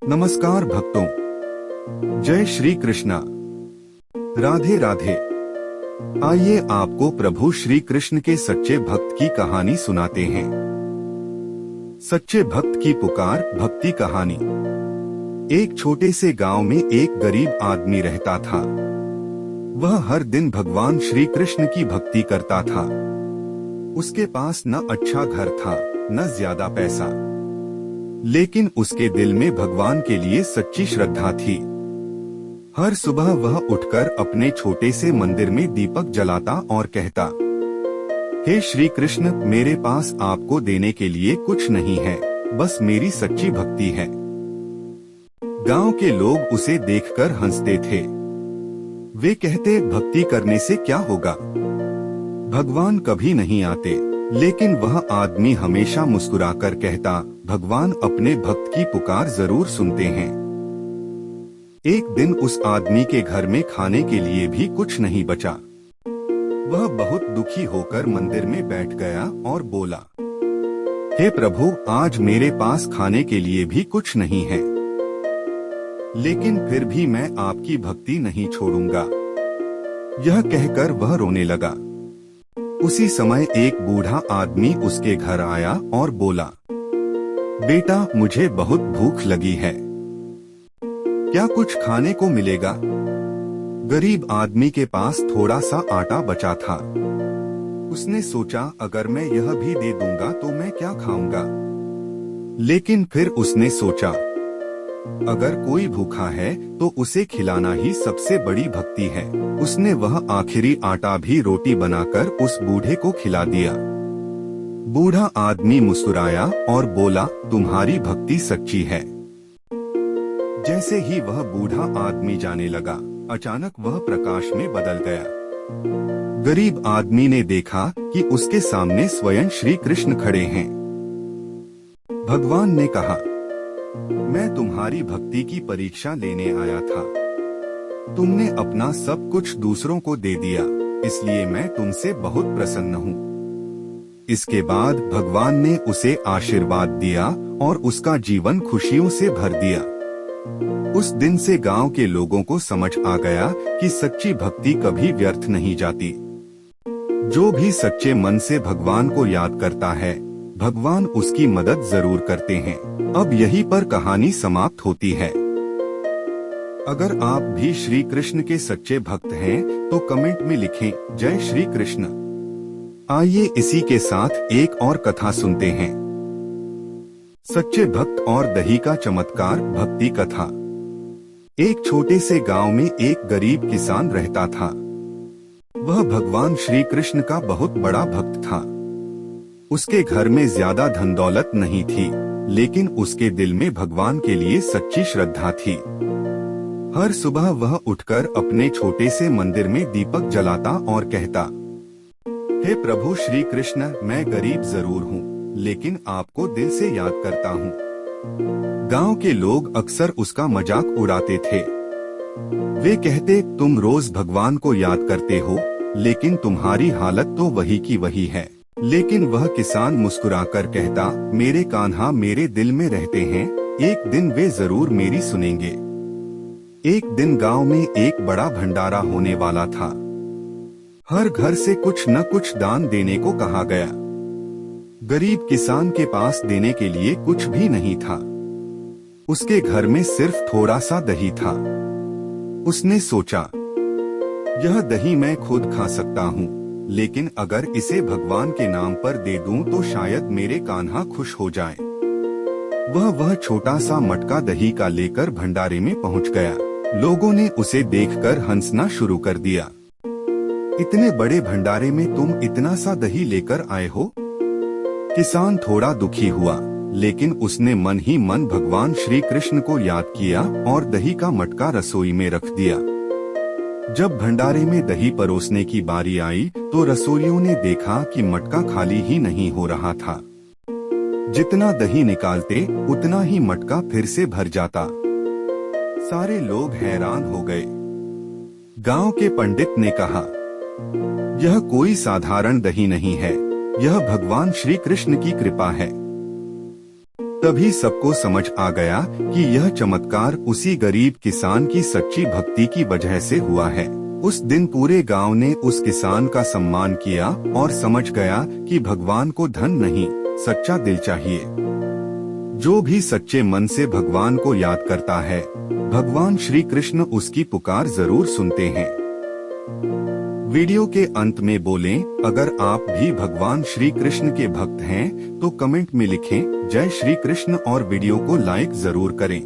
नमस्कार भक्तों, जय श्री कृष्णा, राधे राधे। आइए आपको प्रभु श्री कृष्ण के सच्चे भक्त की कहानी सुनाते हैं। सच्चे भक्त की पुकार भक्ति कहानी। एक छोटे से गांव में एक गरीब आदमी रहता था। वह हर दिन भगवान श्री कृष्ण की भक्ति करता था। उसके पास न अच्छा घर था न ज्यादा पैसा, लेकिन उसके दिल में भगवान के लिए सच्ची श्रद्धा थी। हर सुबह वह उठकर अपने छोटे से मंदिर में दीपक जलाता और कहता, हे श्री कृष्ण, मेरे पास आपको देने के लिए कुछ नहीं है, बस मेरी सच्ची भक्ति है। गांव के लोग उसे देखकर हंसते थे। वे कहते, भक्ति करने से क्या होगा, भगवान कभी नहीं आते। लेकिन वह आदमी हमेशा मुस्कुराकर कहता, भगवान अपने भक्त की पुकार जरूर सुनते हैं। एक दिन उस आदमी के घर में खाने के लिए भी कुछ नहीं बचा। वह बहुत दुखी होकर मंदिर में बैठ गया और बोला, हे प्रभु, आज मेरे पास खाने के लिए भी कुछ नहीं है, लेकिन फिर भी मैं आपकी भक्ति नहीं छोड़ूंगा। यह कहकर वह रोने लगा। उसी समय एक बूढ़ा आदमी उसके घर आया और बोला, बेटा, मुझे बहुत भूख लगी है, क्या कुछ खाने को मिलेगा? गरीब आदमी के पास थोड़ा सा आटा बचा था। उसने सोचा, अगर मैं यह भी दे दूंगा तो मैं क्या खाऊंगा? लेकिन फिर उसने सोचा, अगर कोई भूखा है तो उसे खिलाना ही सबसे बड़ी भक्ति है। उसने वह आखिरी आटा भी रोटी बनाकर उस बूढ़े को खिला दिया। बूढ़ा आदमी मुस्कुराया और बोला, तुम्हारी भक्ति सच्ची है। जैसे ही वह बूढ़ा आदमी जाने लगा, अचानक वह प्रकाश में बदल गया। गरीब आदमी ने देखा कि उसके सामने स्वयं श्री कृष्ण खड़े हैं। भगवान ने कहा, मैं तुम्हारी भक्ति की परीक्षा लेने आया था। तुमने अपना सब कुछ दूसरों को दे दिया, इसलिए मैं तुमसे बहुत प्रसन्न हूँ। इसके बाद भगवान ने उसे आशीर्वाद दिया और उसका जीवन खुशियों से भर दिया। उस दिन से गांव के लोगों को समझ आ गया कि सच्ची भक्ति कभी व्यर्थ नहीं जाती। जो भी सच्चे मन से भगवान को याद करता है, भगवान उसकी मदद जरूर करते हैं। अब यहीं पर कहानी समाप्त होती है। अगर आप भी श्री कृष्ण के सच्चे भक्त हैं, तो कमेंट में लिखें, जय श्री कृष्ण। आइए इसी के साथ एक और कथा सुनते हैं। सच्चे भक्त और दही का चमत्कार भक्ति कथा। एक छोटे से गांव में एक गरीब किसान रहता था। वह भगवान श्री कृष्ण का बहुत बड़ा भक्त था। उसके घर में ज्यादा धन दौलत नहीं थी, लेकिन उसके दिल में भगवान के लिए सच्ची श्रद्धा थी। हर सुबह वह उठकर अपने छोटे से मंदिर में दीपक जलाता और कहता, हे प्रभु श्री कृष्ण, मैं गरीब जरूर हूँ, लेकिन आपको दिल से याद करता हूँ। गांव के लोग अक्सर उसका मजाक उड़ाते थे। वे कहते, तुम रोज भगवान को याद करते हो, लेकिन तुम्हारी हालत तो वही की वही है। लेकिन वह किसान मुस्कुराकर कहता, मेरे कान्हा मेरे दिल में रहते हैं, एक दिन वे जरूर मेरी सुनेंगे। एक दिन गांव में एक बड़ा भंडारा होने वाला था। हर घर से कुछ न कुछ दान देने को कहा गया। गरीब किसान के पास देने के लिए कुछ भी नहीं था। उसके घर में सिर्फ थोड़ा सा दही था। उसने सोचा, यह दही मैं खुद खा सकता हूँ, लेकिन अगर इसे भगवान के नाम पर दे दूं तो शायद मेरे कान्हा खुश हो जाएं। वह छोटा सा मटका दही का लेकर भंडारे में पहुंच गया। लोगों ने उसे देखकर हंसना शुरू कर दिया। इतने बड़े भंडारे में तुम इतना सा दही लेकर आए हो? किसान थोड़ा दुखी हुआ, लेकिन उसने मन ही मन भगवान श्री कृष्ण को याद किया और दही का मटका रसोई में रख दिया। जब भंडारे में दही परोसने की बारी आई तो रसोइयों ने देखा कि मटका खाली ही नहीं हो रहा था। जितना दही निकालते उतना ही मटका फिर से भर जाता। सारे लोग हैरान हो गए। गांव के पंडित ने कहा, यह कोई साधारण दही नहीं है, यह भगवान श्री कृष्ण की कृपा है। तभी सबको समझ आ गया कि यह चमत्कार उसी गरीब किसान की सच्ची भक्ति की वजह से हुआ है। उस दिन पूरे गांव ने उस किसान का सम्मान किया और समझ गया कि भगवान को धन नहीं, सच्चा दिल चाहिए। जो भी सच्चे मन से भगवान को याद करता है, भगवान श्री कृष्ण उसकी पुकार जरूर सुनते हैं। वीडियो के अंत में बोलें, अगर आप भी भगवान श्री कृष्ण के भक्त हैं तो कमेंट में लिखें जय श्री कृष्ण और वीडियो को लाइक जरूर करें।